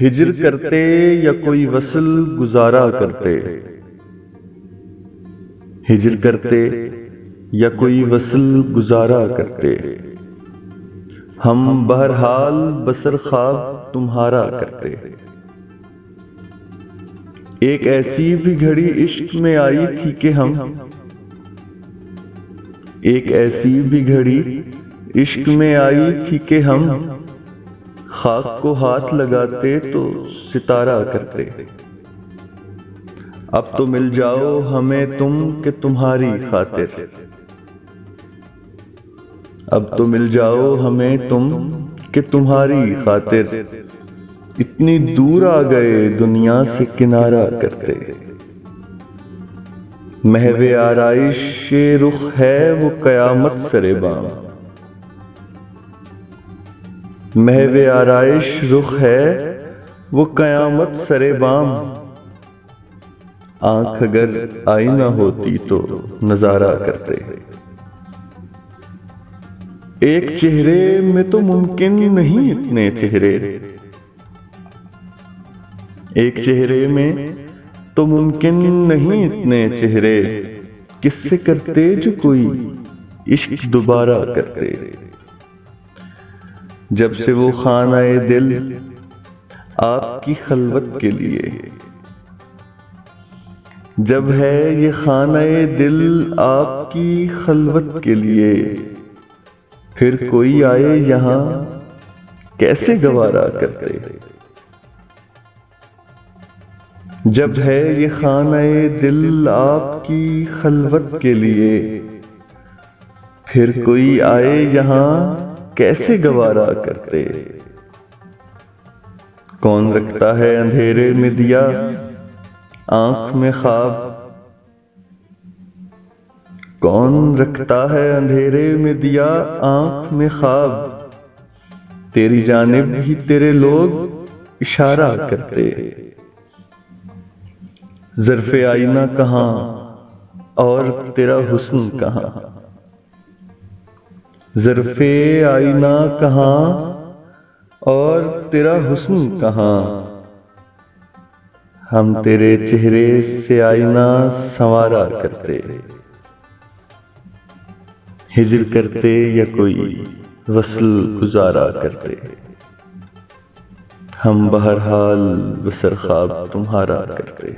ہجر کرتے یا کوئی وصل گزارا کرتے، ہجر کرتے یا کوئی وصل گزارا کرتے، ہم بہرحال بسر خواب تمہارا کرتے۔ ایک ایسی بھی گھڑی عشق میں آئی تھی کہ ہم، ایک ایسی بھی گھڑی عشق میں آئی تھی کہ ہم خاک کو ہاتھ لگاتے تو ستارہ کرتے۔ اب تو مل جاؤ ہمیں تم کہ تمہاری خاطر، اب تو مل جاؤ ہمیں تم کہ تمہاری خاطر، اتنی دور آ گئے دنیا سے کنارہ کرتے۔ محو آرائش رخ ہے وہ قیامت سر بام، محو آرائش رخ ہے وہ قیامت سر بام، آنکھ اگر آئینہ ہوتی تو نظارہ کرتے۔ ایک چہرے میں تو ممکن نہیں اتنے چہرے، ایک چہرے میں تو ممکن نہیں اتنے چہرے، کس سے کرتے جو کوئی عشق دوبارہ کرتے۔ جب سے وہ خانہ دل آپ کی خلوت کے لیے، جب ہے یہ خانہ دل آپ کی خلوت کے لیے، پھر کوئی آئے یہاں کیسے گوارا کرتے۔ جب ہے یہ خانہ دل آپ کی خلوت کے لیے، پھر کوئی آئے یہاں کیسے گوارا کرتے۔ کون رکھتا ہے اندھیرے میں دیا آنکھ میں خواب، کون رکھتا ہے اندھیرے میں دیا آنکھ میں خواب، تیری جانب ہی تیرے لوگ اشارہ کرتے۔ ظرف آئینہ کہاں اور تیرا حسن کہاں، ظرف آئینہ کہاں اور تیرا حسن کہاں، ہم تیرے چہرے سے آئینہ سنوارا کرتے۔ ہجر کرتے یا کوئی وصل گزارا کرتے، ہم بہرحال بسر خواب تمہارا کرتے۔